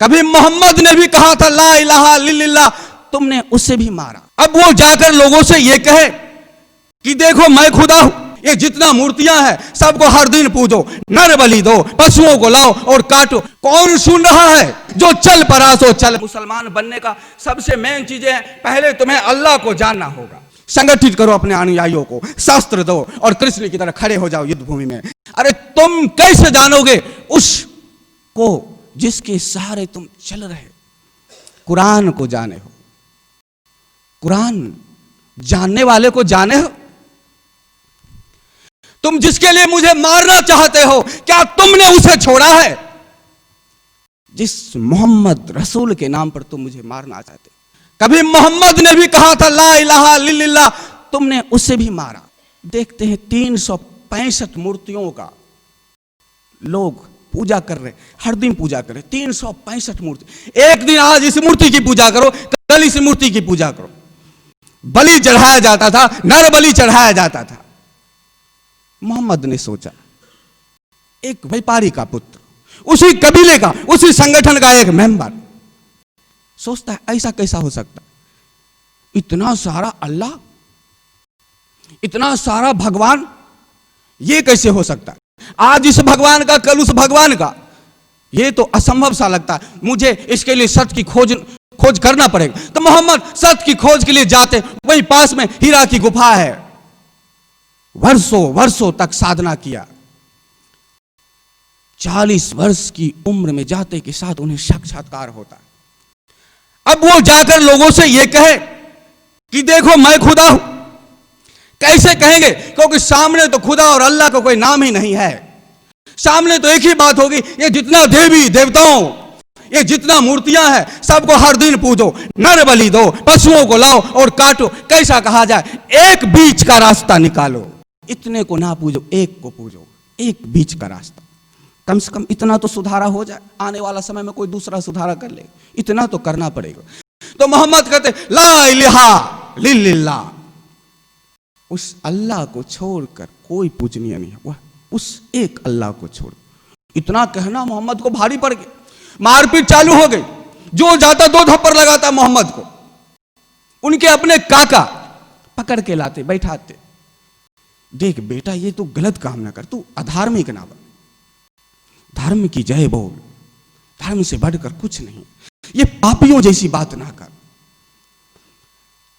कभी मोहम्मद ने भी कहा था ला इलाहा इल्लल्लाह, तुमने उसे भी मारा। अब वो जाकर लोगों से ये कहे कि देखो मैं खुदा हूं, ये जितना मूर्तियां हैं सबको हर दिन पूजो, नर बलि दो, पशुओं को लाओ और काटो। कौन सुन रहा है? जो चल पड़ा सो चल। मुसलमान बनने का सबसे मेन चीजें हैं, पहले तुम्हें अल्लाह को जानना होगा। संगठित करो अपने अनुयायियों को, शस्त्र दो और कृष्ण की तरह खड़े हो जाओ युद्ध भूमि में। अरे तुम कैसे जानोगे उसको जिसके सहारे तुम चल रहे? कुरान को जाने हो, कुरान जानने वाले को जाने हो। तुम जिसके लिए मुझे मारना चाहते हो, क्या तुमने उसे छोड़ा है? जिस मोहम्मद रसूल के नाम पर तुम मुझे मारना चाहते, कभी मोहम्मद ने भी कहा था ला इलाहा इल्लल्लाह, तुमने उसे भी मारा। देखते हैं 365 मूर्तियों का लोग पूजा कर रहे, हर दिन पूजा कर रहे। 365 मूर्ति। एक दिन आज इस मूर्ति की पूजा करो, कल इस मूर्ति की पूजा करो। बलि चढ़ाया जाता था, नर बलि चढ़ाया जाता था। मोहम्मद ने सोचा, एक व्यापारी का पुत्र, उसी कबीले का, उसी संगठन का एक मेंबर, सोचता है ऐसा कैसा हो सकता? इतना सारा अल्लाह, इतना सारा भगवान, ये कैसे हो सकता? आज इस भगवान का, कल उस भगवान का, ये तो असंभव सा लगता है। मुझे इसके लिए सत्य की खोज करना पड़ेगा। तो मोहम्मद सत्य की खोज के लिए जाते, वहीं पास में हीरा की गुफा है। वर्षों वर्षों तक साधना किया। 40 वर्ष की उम्र में जाते के साथ उन्हें साक्षात्कार होता। अब वो जाकर लोगों से ये कहे कि देखो मैं खुदा हूं। कैसे कहेंगे? क्योंकि सामने तो खुदा और अल्लाह का कोई नाम ही नहीं है। सामने तो एक ही बात होगी, ये जितना देवी देवताओं, ये जितना मूर्तियां हैं सबको हर दिन पूजो, नर बलि दो, पशुओं को लाओ और काटो। कैसा कहा जाए? एक बीच का रास्ता निकालो। इतने को ना पूजो, एक को पूजो, एक बीच का रास्ता। कम से कम इतना तो सुधारा हो जाए, आने वाला समय में कोई दूसरा सुधारा कर ले, इतना तो करना पड़ेगा। तो मोहम्मद कहते ला इलाहा इल्लल्लाह, उस अल्लाह को छोड़कर कोई पूजनीय नहीं है, वह उस एक अल्लाह को छोड़। इतना कहना मोहम्मद को भारी पड़ गया। मारपीट चालू हो गई। जो जाता 2 थप्पड़ लगाता मोहम्मद को। उनके अपने काका पकड़ के लाते, बैठाते, देख बेटा ये तू गलत काम ना कर, तू अधार्मिक ना बन, धर्म की जय बोल, धर्म से बढ़कर कुछ नहीं, ये पापियों जैसी बात ना कर,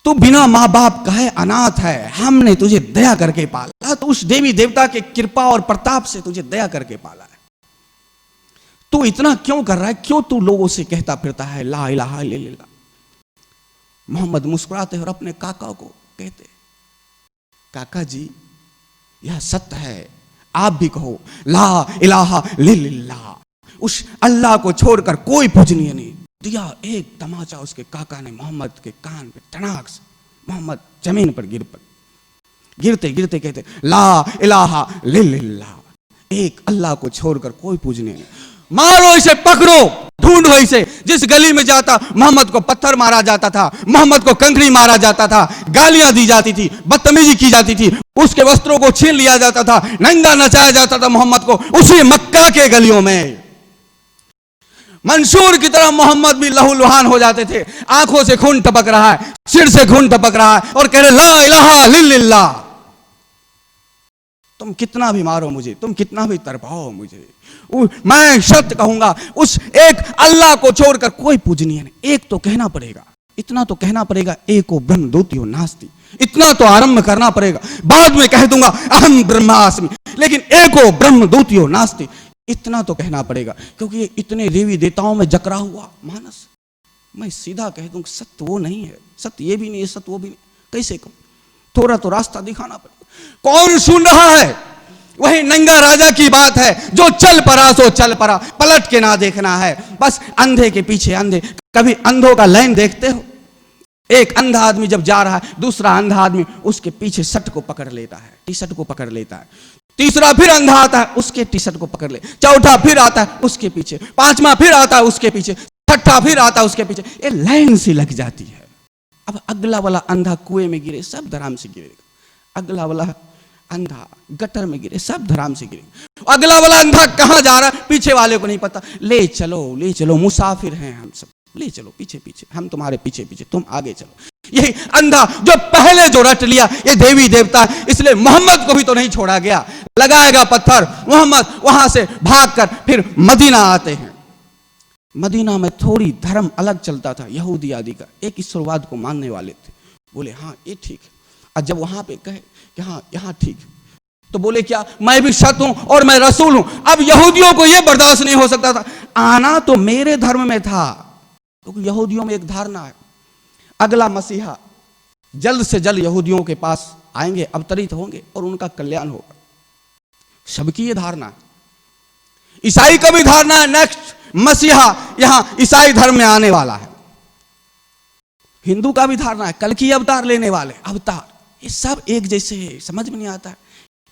तू बिना मां बाप का है, अनाथ है, हमने तुझे दया करके पाला, तो उस देवी देवता के कृपा और प्रताप से तुझे दया करके पाला है। तू इतना क्यों कर रहा है? क्यों तू लोगों से कहता फिरता है ला इलाहा इल्लल्लाह? मोहम्मद मुस्कुराते और अपने काका को कहते, काका जी यह सत्य है, आप भी कहो ला इलाहा इल्लल्लाह, उस अल्लाह को छोड़कर कोई पूजनीय नहीं। दिया एक तमाचा उसके काका ने मोहम्मद के कान पे, टनाक से मोहम्मद जमीन पर गिरते गिरते कहते ला इलाहा इल्लल्लाह, एक अल्लाह को छोड़कर कोई पूजनीय नहीं। मारो इसे, पकड़ो, ढूंढो इसे। जिस गली में जाता मोहम्मद को पत्थर मारा जाता था, मोहम्मद को कंकड़ी मारा जाता था, गालियां दी जाती थी, बदतमीजी की जाती थी, उसके वस्त्रों को छीन लिया जाता था, नंगा नचाया जाता था मोहम्मद को। उसी मक्का के गलियों में मंसूर की तरह मोहम्मद भी लहूलुहान हो जाते थे। आंखों से खून टपक रहा है, सिर से खून टपक रहा है और कह रहे ला इलाहा इल्लल्लाह। तुम कितना भी मारो मुझे, तुम कितना भी तरपाओ मुझे, मैं सत्य कहूंगा, उस एक अल्लाह को छोड़कर कोई पूजनीय नहीं। एक तो कहना पड़ेगा, इतना तो कहना पड़ेगा, एको ब्रह्म द्वितीयो नास्ति, इतना तो आरंभ करना पड़ेगा। बाद में कह दूंगा अहम ब्रह्मास्मि, लेकिन एको ब्रह्म द्वितीयो नास्ति, इतना तो कहना पड़ेगा। क्योंकि ये इतने देवी देवताओं में जकरा हुआ मानस, मैं सीधा कह दूं सत्य वो नहीं है, सत्य ये भी नहीं है, सत्य वो भी नहीं, कैसे कहूं? थोड़ा तो रास्ता दिखाना पड़ेगा। कौन सुन रहा है? वही नंगा राजा की बात है, जो चल पड़ा सो चल पड़ा, पलट के ना देखना है। बस अंधे के पीछे अंधे। कभी अंधों का लाइन देखते हो? एक अंधा आदमी जब जा रहा है, दूसरा अंधा आदमी उसके पीछे शर्ट को पकड़ लेता है, टी शर्ट को पकड़ लेता है, तीसरा फिर अंधा आता है, उसके टी शर्ट को पकड़ ले, चौथा फिर आता है उसके पीछे, पांचवा फिर आता है उसके पीछे, छठा फिर आता है उसके पीछे। ये लाइन से लग जाती है। अब अगला वाला अंधा कुएं में गिरे, सब धराम से गिरेगा। अगला वाला अंधा गटर में गिरे, सब धराम से गिरे। अगला वाला अंधा कहां जा रहा है पीछे वाले को नहीं पता। ले चलो मुसाफिर हैं हम सब, ले चलो पीछे पीछे, हम तुम्हारे पीछे पीछे, तुम आगे चलो। यही अंधा जो पहले जो रट लिया ये देवी देवता है, इसलिए मोहम्मद को भी तो नहीं छोड़ा गया। लगाएगा पत्थर, मोहम्मद वहां से भागकर फिर मदीना आते हैं। मदीना में थोड़ी धर्म अलग चलता था, यहूदी आदि का, एक ईश्वरवाद को मानने वाले थे। बोले हाँ ये ठीक है। और जब वहां पे कहे कि हाँ यहाँ ठीक है, तो बोले क्या मैं भी सत हूं और मैं रसूल हूं। अब यहूदियों को यह बर्दाश्त नहीं हो सकता था, आना तो मेरे धर्म में था, क्योंकि तो यहूदियों में एक धारणा है अगला मसीहा जल्द से जल्द यहूदियों के पास आएंगे, अवतरित होंगे और उनका कल्याण होगा। सबकी ये धारणा है। ईसाई का भी धारणा है नेक्स्ट मसीहा यहां ईसाई धर्म में आने वाला है। हिंदू का भी धारणा है कल की अवतार लेने वाले अवतार। ये सब एक जैसे है, समझ में नहीं आता है।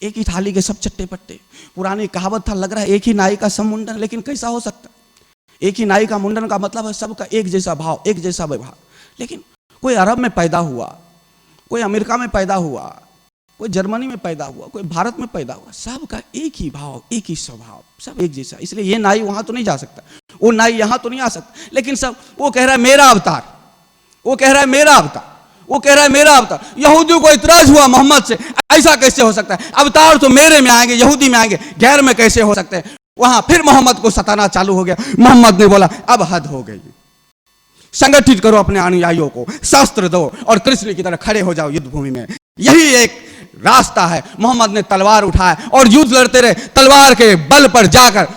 एक ही थाली के सब चट्टे पट्टे। पुरानी कहावत था, लग रहा है एक ही नाई का सब मुंडन, लेकिन कैसा हो सकता? एक ही नाई का मुंडन का मतलब है सबका एक जैसा भाव, एक जैसा व्यवहार। लेकिन कोई अरब में पैदा हुआ, कोई अमेरिका में पैदा हुआ, कोई जर्मनी में पैदा हुआ, कोई भारत में पैदा हुआ, सबका एक ही भाव, एक ही स्वभाव, सब एक जैसा। इसलिए ये नाई वहां तो नहीं जा सकता, वो नाई यहां तो नहीं आ सकता। लेकिन सब वो कह रहा है मेरा अवतार, वो कह रहा है मेरा अवतार, वो कह रहा है मेरा अवतार। यहूदियों को इतराज हुआ मोहम्मद से, ऐसा कैसे हो सकता है? अवतार तो मेरे में आएंगे, यहूदी में आएंगे, गैर में कैसे हो सकते हैं? वहां फिर मोहम्मद को सताना चालू हो गया। मोहम्मद ने बोला अब हद हो गई, संगठित करो अपने अनुयायियों को, शस्त्र दो और कृष्ण की तरह खड़े हो जाओ युद्ध भूमि में। यही एक रास्ता है। मोहम्मद ने तलवार उठाया और युद्ध लड़ते रहे, तलवार के बल पर जाकर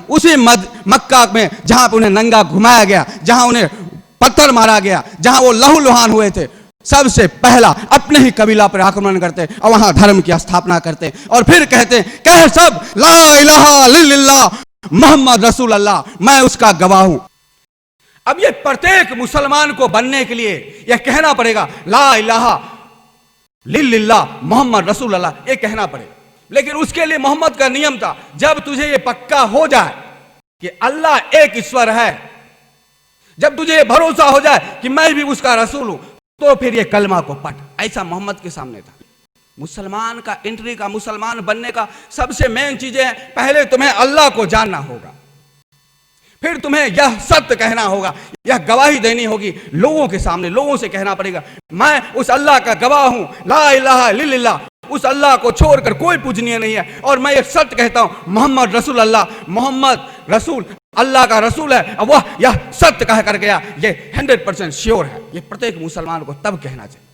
उसी मक्का में जहां पर उन्हें नंगा घुमाया गया, जहां उन्हें पत्थर मारा गया, जहां वो लहूलुहान हुए थे, सबसे पहला अपने ही कबीला पर आक्रमण करते और वहां धर्म की स्थापना करते और फिर कहते कह सब ला इलाहा इल्लल्लाह मोहम्मद रसूल अल्लाह, मैं उसका गवाह हूं। अब ये प्रत्येक मुसलमान को बनने के लिए यह कहना पड़ेगा ला इलाहा इल्लल्लाह मोहम्मद रसूल अल्लाह, ये कहना पड़ेगा। लेकिन उसके लिए मोहम्मद का नियम था, जब तुझे ये पक्का हो जाए कि अल्लाह एक ईश्वर है, जब तुझे ये भरोसा हो जाए कि मैं भी उसका रसूल हूं, तो फिर ये कलमा को पढ़। ऐसा मोहम्मद के सामने था। मुसलमान का एंट्री का, मुसलमान बनने का सबसे मेन चीजें हैं, पहले तुम्हें अल्लाह को जानना होगा, फिर तुम्हें यह सत्य कहना होगा, यह गवाही देनी होगी लोगों के सामने, लोगों से कहना पड़ेगा मैं उस अल्लाह का गवाह हूं, ला इलाहा इल्लल्लाह, उस अल्लाह को छोड़कर कोई पूजनीय नहीं है। और मैं एक सत्य कहता हूं मोहम्मद रसूल अल्लाह, मोहम्मद रसूल अल्लाह का रसूल है। अब वह यह सत्य कह कर गया, ये 100% श्योर है। ये प्रत्येक मुसलमान को तब कहना चाहिए।